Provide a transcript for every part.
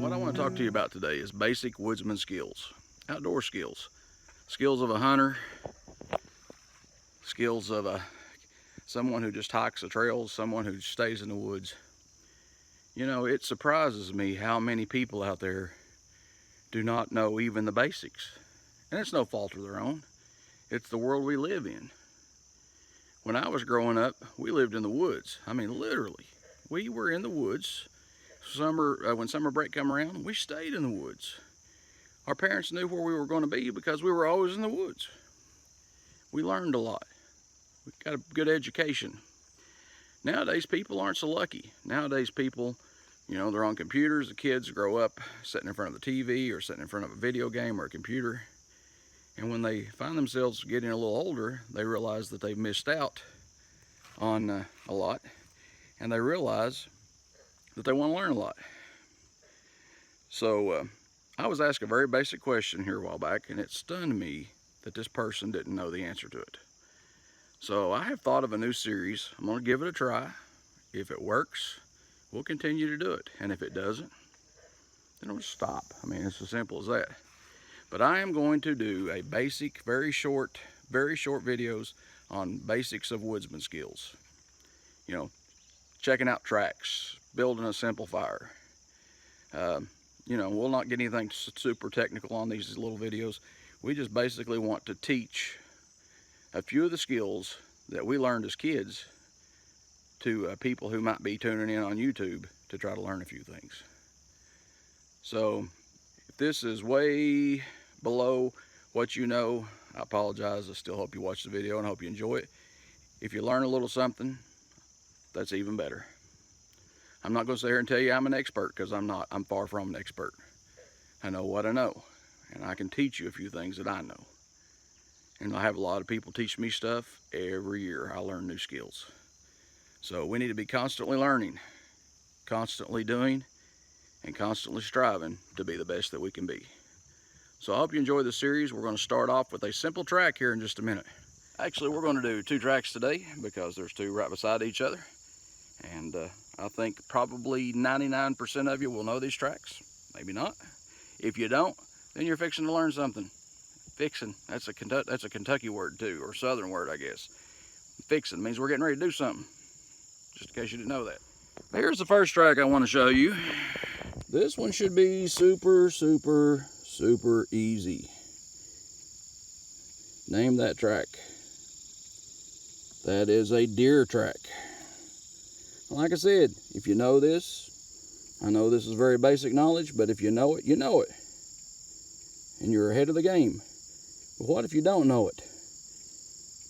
What I want to talk to you about today is basic woodsman skills, outdoor skills, skills of a hunter, skills of someone who just hikes the trails, someone who stays in the woods. You know, it surprises me how many people out there do not know even the basics. And it's no fault of their own. It's the world we live in. When I was growing up, we lived in the woods. I mean, literally, we were in the woods. When summer break come around, we stayed in the woods. Our parents knew where we were going to be because we were always in the woods. We learned a lot. We got a good education. Nowadays, people aren't so lucky. Nowadays, people, you know, they're on computers. The kids grow up sitting in front of the TV or sitting in front of a video game or a computer. And when they find themselves getting a little older, they realize that they've missed out on a lot. And they realize that they want to learn a lot. So I was asked a very basic question here a while back, and it stunned me that this person didn't know the answer to it. So I have thought of a new series. I'm going to give it a try. If it works, we'll continue to do it. And if it doesn't, then we'll stop. I mean, it's as simple as that. But I am going to do a basic, very short videos on basics of woodsman skills. You know, checking out tracks, building a simple fire. You know, we'll not get anything super technical on these little videos. We just basically want to teach a few of the skills that we learned as kids to people who might be tuning in on YouTube to try to learn a few things. So if this is way below what you know, I apologize. I still hope you watch the video and hope you enjoy it. If you learn a little something, that's even better. I'm not going to sit here and tell you I'm an expert, because I'm not. I'm far from an expert. I know what I know, and I can teach you a few things that I know. And I have a lot of people teach me stuff every year. I learn new skills. So we need to be constantly learning, constantly doing, and constantly striving to be the best that we can be. So I hope you enjoy the series. We're going to start off with a simple track here in just a minute. Actually, we're going to do 2 tracks today because there's 2 right beside each other. And I think probably 99% of you will know these tracks. Maybe not. If you don't, then you're fixing to learn something. Fixing, that's a Kentucky word too, or Southern word, I guess. Fixing means we're getting ready to do something. Just in case you didn't know that. Here's the first track I want to show you. This one should be super easy. Name that track. That is a deer track. Like I said, if you know this, I know this is very basic knowledge, but if you know it, you know it. And you're ahead of the game. But what if you don't know it?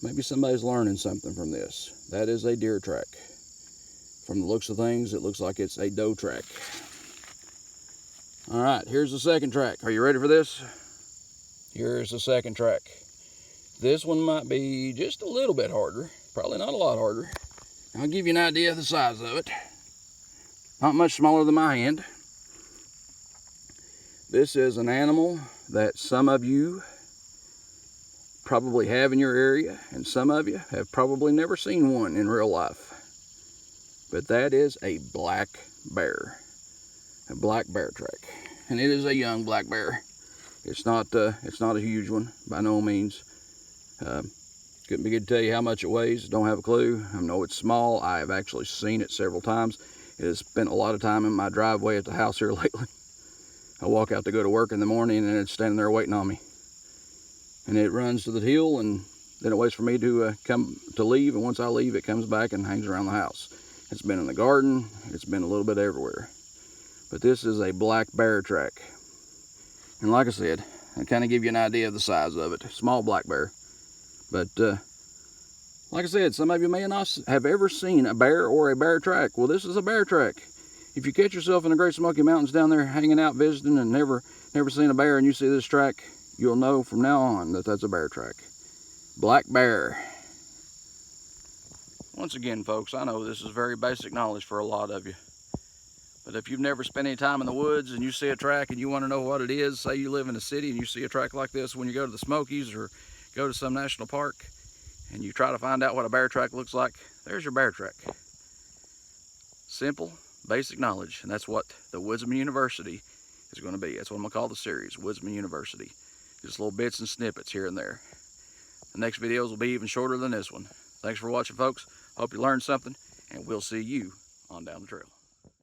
Maybe somebody's learning something from this. That is a deer track. From the looks of things, it looks like it's a doe track. All right, here's the second track. Are you ready for this? Here's the second track. This one might be just a little bit harder. Probably not a lot harder. I'll give you an idea of the size of it. Not much smaller than my hand. This is an animal that some of you probably have in your area, and some of you have probably never seen one in real life. But that is a black bear. A black bear track. And it is a young black bear. It's not a huge one by no means. Couldn't begin to tell you how much it weighs. Don't have a clue. I know it's small. I have actually seen it several times. It has spent a lot of time in my driveway at the house here lately. I walk out to go to work in the morning and it's standing there waiting on me. And it runs to the hill, and then it waits for me to come to leave, and once I leave it comes back and hangs around the house. It's been in the garden. It's been a little bit everywhere. But this is a black bear track. And like I said, I kind of give you an idea of the size of it. Small black bear. But like I said, some of you may not have ever seen a bear or a bear track. Well, this is a bear track. If you catch yourself in the Great Smoky Mountains down there hanging out visiting and never seen a bear, and you see this track, you'll know from now on that that's a bear track. Black bear. Once again, folks, I know this is very basic knowledge for a lot of you. But if you've never spent any time in the woods and you see a track and you want to know what it is, say you live in a city and you see a track like this when you go to the Smokies or go to some national park and you try to find out what a bear track looks like, there's your bear track. Simple, basic knowledge, and that's what the Woodsman University is going to be. That's what I'm going to call the series, Woodsman University. Just little bits and snippets here and there. The next videos will be even shorter than this one. Thanks for watching, folks. Hope you learned something, and we'll see you on down the trail.